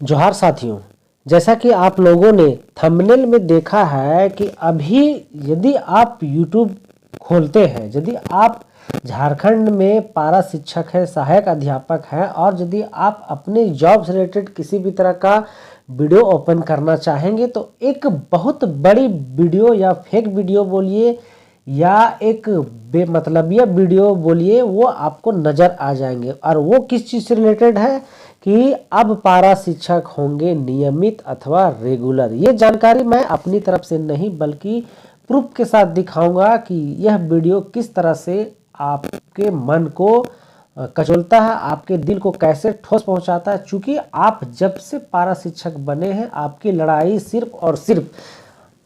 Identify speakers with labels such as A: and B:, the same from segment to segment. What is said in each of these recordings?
A: जोहार साथियों, जैसा कि आप लोगों ने थंबनेल में देखा है कि अभी यदि आप यूट्यूब खोलते हैं, यदि आप झारखंड में पारा शिक्षक है, सहायक अध्यापक है और यदि आप अपने जॉब से रिलेटेड किसी भी तरह का वीडियो ओपन करना चाहेंगे तो एक बहुत बड़ी वीडियो या फेक वीडियो बोलिए या एक बेमतलबिया वीडियो बोलिए, वो आपको नज़र आ जाएंगे। और वो किस चीज़ से रिलेटेड है कि अब पारा शिक्षक होंगे नियमित अथवा रेगुलर। ये जानकारी मैं अपनी तरफ से नहीं बल्कि प्रूफ के साथ दिखाऊंगा कि यह वीडियो किस तरह से आपके मन को कचोलता है, आपके दिल को कैसे ठोस पहुंचाता है। चूंकि आप जब से पारा शिक्षक बने हैं, आपकी लड़ाई सिर्फ और सिर्फ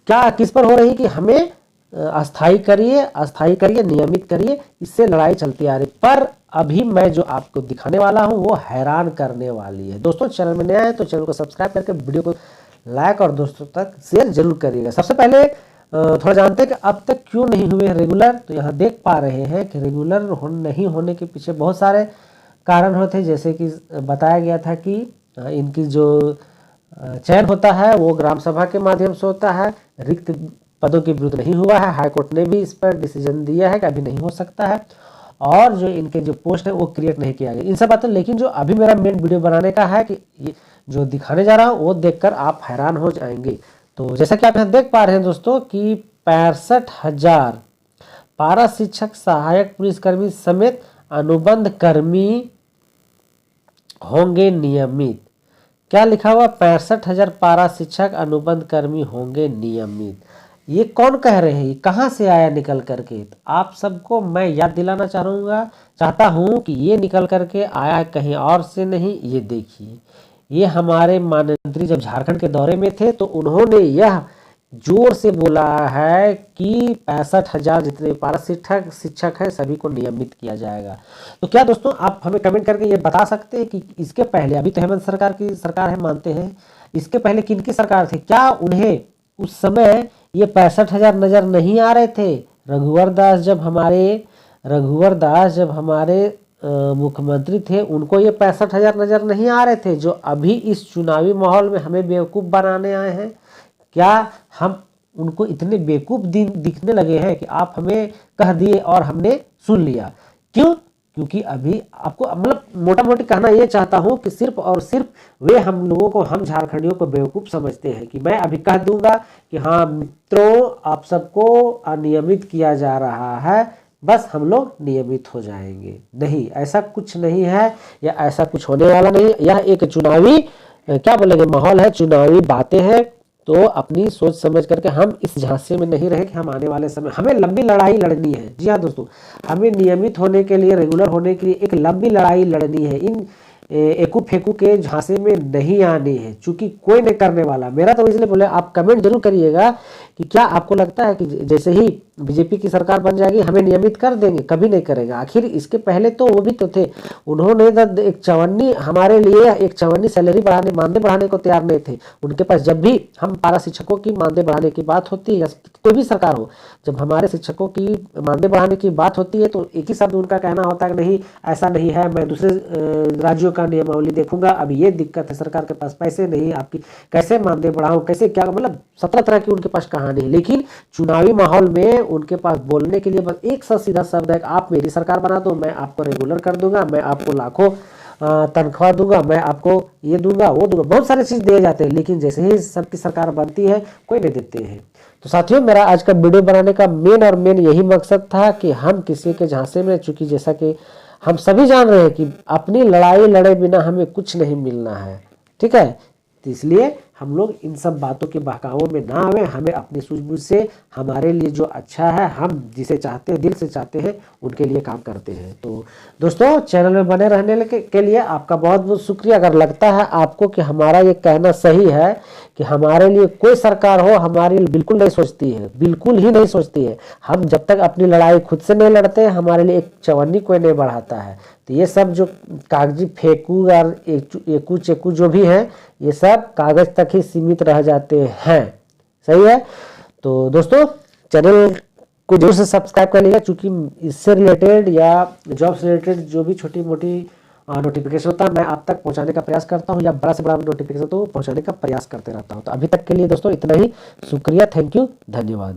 A: क्या किस पर हो रही कि हमें अस्थाई करिए, नियमित करिए, इससे लड़ाई चलती आ रही। पर अभी मैं जो आपको दिखाने वाला हूं वो हैरान करने वाली है। दोस्तों, चैनल में नया है तो चैनल को सब्सक्राइब करके वीडियो को लाइक और दोस्तों तक शेयर जरूर करिएगा। सबसे पहले थोड़ा जानते हैं कि अब तक क्यों नहीं हुए रेगुलर। तो यहाँ देख पा रहे हैं कि रेगुलर नहीं होने के पीछे बहुत सारे कारण होते हैं। जैसे कि बताया गया था कि इनकी जो चयन होता है वो ग्राम सभा के माध्यम से होता है, रिक्त पदों के विरुद्ध नहीं हुआ है। हाईकोर्ट ने भी इस पर डिसीजन दिया है कि अभी नहीं हो सकता है। और जो इनके जो पोस्ट है वो क्रिएट नहीं किया गया, इन सब बातों। लेकिन जो अभी मेरा मेन वीडियो बनाने का है कि ये जो दिखाने जा रहा हूँ वो देखकर आप हैरान हो जाएंगे। तो जैसा कि आप यहाँ देख पा रहे हैं दोस्तों कि 65,000 पारा शिक्षक, सहायक पुलिसकर्मी समेत अनुबंध कर्मी होंगे नियमित। क्या लिखा हुआ? 65,000 पारा शिक्षक अनुबंध कर्मी होंगे नियमित। ये कौन कह रहे हैं? कहाँ से आया निकल करके? तो आप सबको मैं याद दिलाना चाहता हूँ कि ये निकल करके आया कहीं और से नहीं। ये देखिए, ये हमारे माननीय मंत्री जब झारखंड के दौरे में थे तो उन्होंने यह जोर से बोला है कि 65,000 जितने पारा शिक्षक है सभी को नियमित किया जाएगा। तो क्या दोस्तों आप हमें कमेंट करके ये बता सकते हैं कि इसके पहले, अभी तो हेमंत सरकार की सरकार है मानते हैं, इसके पहले किनकी सरकार थी? क्या उन्हें उस समय ये 65,000 नजर नहीं आ रहे थे? रघुवर दास जब हमारे मुख्यमंत्री थे, उनको ये 65,000 नजर नहीं आ रहे थे जो अभी इस चुनावी माहौल में हमें बेवकूफ़ बनाने आए हैं? क्या हम उनको इतने बेवकूफ़ दिखने लगे हैं कि आप हमें कह दिए और हमने सुन लिया? क्यों? क्योंकि अभी आपको मतलब मोटा मोटी कहना ये चाहता हूँ कि सिर्फ और सिर्फ वे हम लोगों को, हम झारखंडियों को बेवकूफ़ समझते हैं कि मैं अभी कह दूंगा कि हाँ मित्रों, आप सबको अनियमित किया जा रहा है, बस हम लोग नियमित हो जाएंगे। नहीं, ऐसा कुछ नहीं है या ऐसा कुछ होने वाला नहीं। यह एक चुनावी क्या बोलेंगे माहौल है, चुनावी बातें हैं। तो अपनी सोच समझ करके हम इस झांसे में नहीं रहे कि हम आने वाले समय हमें लंबी लड़ाई लड़नी है। जी हाँ दोस्तों, हमें नियमित होने के लिए, रेगुलर होने के लिए एक लंबी लड़ाई लड़नी है। इन एकू फेकू के झांसे में नहीं आने हैं, चूंकि कोई नहीं करने वाला। मेरा तो इसलिए बोले, आप कमेंट जरूर करिएगा कि क्या आपको लगता है कि जैसे ही बीजेपी की सरकार बन जाएगी हमें नियमित कर देंगे? कभी नहीं करेगा। आखिर इसके पहले तो वो भी तो थे, उन्होंने एक चवन्नी हमारे लिए एक चवन्नी सैलरी बढ़ाने, मानदेय बढ़ाने को तैयार नहीं थे। उनके पास जब भी हम पारा शिक्षकों की मानदेय बढ़ाने की बात होती है या कोई भी सरकार हो, जब हमारे शिक्षकों की मानदेय बढ़ाने की बात होती है तो एक ही शब्द उनका कहना होता है कि नहीं ऐसा नहीं है, मैं दूसरे राज्यों का नियमावली देखूंगा, अभी ये दिक्कत है, सरकार के पास पैसे नहीं, आपकी कैसे मानदेय बढ़ाऊं, कैसे क्या, मतलब 17 तरह की उनके पास कहानी है। लेकिन चुनावी माहौल में उनके पास बोलने के लिए बस एक सा सीधा शब्द है, आप मेरी सरकार बना दो, मैं आपको रेगुलर कर दूंगा, मैं आपको लाखों तनख्वाह दूंगा, मैं आपको ये दूंगा वो दूंगा, बहुत सारे चीज़ दिए जाते हैं। लेकिन जैसे ही सबकी सरकार बनती है कोई नहीं देते हैं। तो साथियों, मेरा आज का वीडियो बनाने का मेन यही मकसद था कि हम किसी के झांसे में, चूंकि जैसा कि हम सभी जान रहे हैं कि अपनी लड़ाई लड़े बिना हमें कुछ नहीं मिलना है, ठीक है। तो इसलिए हम लोग इन सब बातों के बहकावों में ना आवे, हमें अपनी सूझबूझ से हमारे लिए जो अच्छा है, हम जिसे चाहते हैं, दिल से चाहते हैं, उनके लिए काम करते हैं। तो दोस्तों, चैनल में बने रहने के लिए आपका बहुत बहुत शुक्रिया। अगर लगता है आपको कि हमारा ये कहना सही है कि हमारे लिए कोई सरकार हो हमारे लिए बिल्कुल नहीं सोचती है, बिल्कुल ही नहीं सोचती है। हम जब तक अपनी लड़ाई खुद से नहीं लड़ते हैं, हमारे लिए एक चवन्नी कोई नहीं बढ़ाता है। तो ये सब जो कागजी फेंकू और एकू चेकू जो भी है, ये सब कागज तक ही सीमित रह जाते हैं। सही है। तो दोस्तों, चैनल को जरूर से सब्सक्राइब कर लीजिएगा, क्योंकि इससे रिलेटेड या जॉब से रिलेटेड जो भी छोटी मोटी नोटिफिकेशन होता है मैं आप तक पहुंचाने का प्रयास करता हूं, या बड़ा से बड़ा नोटिफिकेशन तो पहुंचाने का प्रयास करते रहता हूं। तो अभी तक के लिए दोस्तों इतना ही, शुक्रिया, थैंक यू, धन्यवाद।